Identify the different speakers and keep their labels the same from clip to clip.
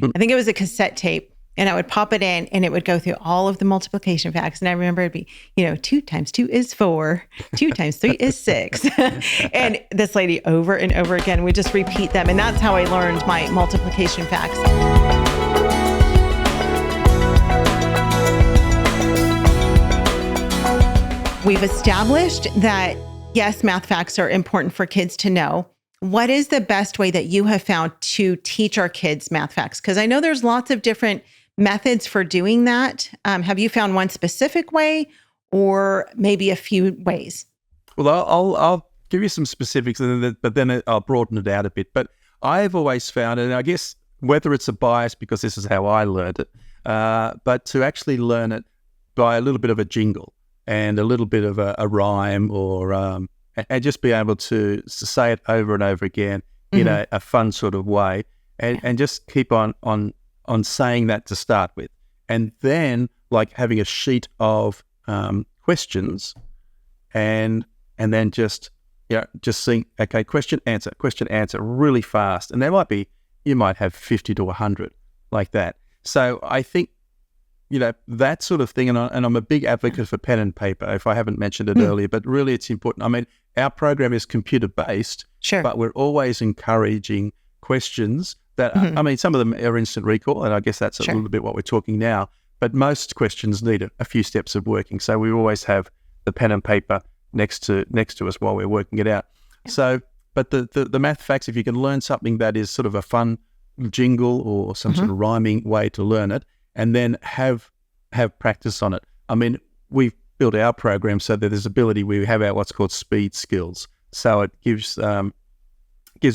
Speaker 1: I think it was a cassette tape. And I would pop it in and it would go through all of the multiplication facts. And I remember it'd be, 2 times 2 is 4, 2 times 3 is 6. And this lady over and over again, we just repeat them. And that's how I learned my multiplication facts. We've established that, yes, math facts are important for kids to know. What is the best way that you have found to teach our kids math facts? Because I know there's lots of different methods for doing that. Have you found one specific way or maybe a few ways?
Speaker 2: Well, I'll give you some specifics, but then I'll broaden it out a bit. But I've always found, and I guess whether it's a bias because this is how I learned it, but to actually learn it by a little bit of a jingle and a little bit of a rhyme or and just be able to say it over and over again in a fun sort of way and just keep on saying that to start with. And then like having a sheet of questions and then just seeing, okay, question, answer really fast. And you might have 50 to 100 like that. So I think, that sort of thing, and I'm a big advocate for pen and paper, if I haven't mentioned it earlier, but really it's important. I mean, our program is computer-based,
Speaker 1: sure,
Speaker 2: but we're always encouraging questions that, I mean, some of them are instant recall, and I guess that's a little bit what we're talking now, but most questions need a few steps of working. So we always have the pen and paper next to us while we're working it out. Yeah. So, but the math facts, if you can learn something that is sort of a fun jingle or some sort of rhyming way to learn it, and then have practice on it. I mean, we've built our program so that there's ability, we have our what's called speed skills. So it gives a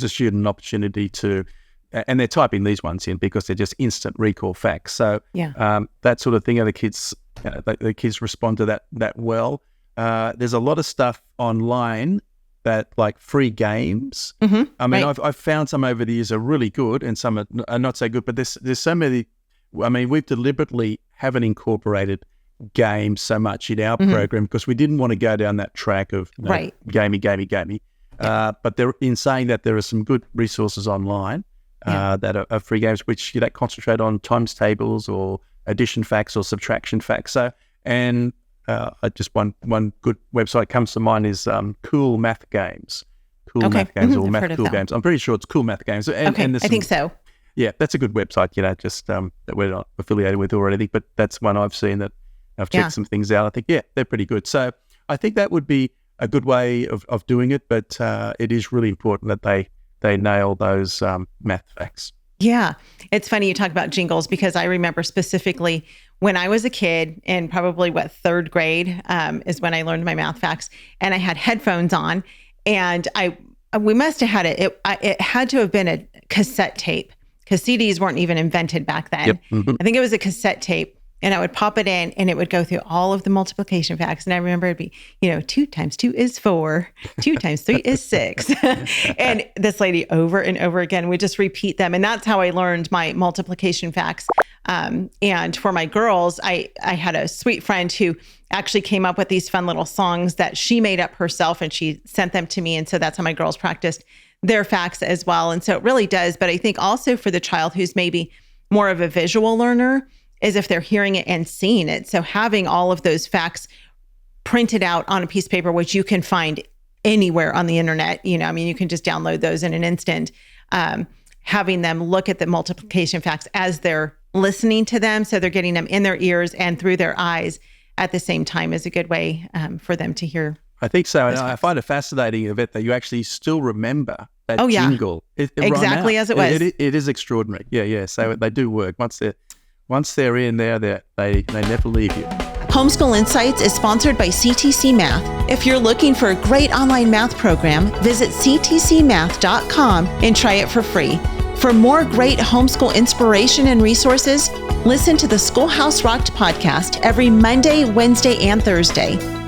Speaker 2: student an opportunity to, and they're typing these ones in because they're just instant recall facts. So that sort of thing, the kids respond to that well. There's a lot of stuff online that like free games. I mean, I've found some over the years are really good and some are not so good, but there's so many. I mean, we've deliberately haven't incorporated games so much in our program because we didn't want to go down that track of gamey. But in saying that, there are some good resources online that are free games which concentrate on times tables or addition facts or subtraction facts. So, and just one good website comes to mind is Cool Math Games. Math Games or Math Cool Games. I'm pretty sure it's Cool Math Games. And
Speaker 1: I think so.
Speaker 2: Yeah, that's a good website, just that we're not affiliated with or anything, but that's one I've seen that I've checked some things out. I think, they're pretty good. So I think that would be a good way of doing it, but it is really important that they nail those math facts.
Speaker 1: Yeah. It's funny you talk about jingles because I remember specifically when I was a kid in probably third grade is when I learned my math facts, and I had headphones on, and we must have had it had to have been a cassette tape, because CDs weren't even invented back then.
Speaker 2: Yep. Mm-hmm.
Speaker 1: I think it was a cassette tape, and I would pop it in and it would go through all of the multiplication facts. And I remember it'd be, 2 times 2 is 4, 2 times 3 is 6. And this lady over and over again, we just repeat them. And that's how I learned my multiplication facts. And for my girls, I had a sweet friend who actually came up with these fun little songs that she made up herself, and she sent them to me. And so that's how my girls practiced their facts as well. And so it really does. But I think also for the child who's maybe more of a visual learner is if they're hearing it and seeing it. So having all of those facts printed out on a piece of paper, which you can find anywhere on the internet, you can just download those in an instant. Having them look at the multiplication facts as they're listening to them, so they're getting them in their ears and through their eyes at the same time, is a good way for them to hear.
Speaker 2: I think so. And I find it fascinating, Yvette, that you actually still rember that jingle.
Speaker 1: Exactly as it was.
Speaker 2: It is extraordinary. Yeah. So they do work. Once they're in there, they never leave you.
Speaker 1: Homeschool Insights is sponsored by CTCMath. If you're looking for a great online math program, visit ctcmath.com and try it for free. For more great homeschool inspiration and resources, listen to the Schoolhouse Rocked podcast every Monday, Wednesday, and Thursday.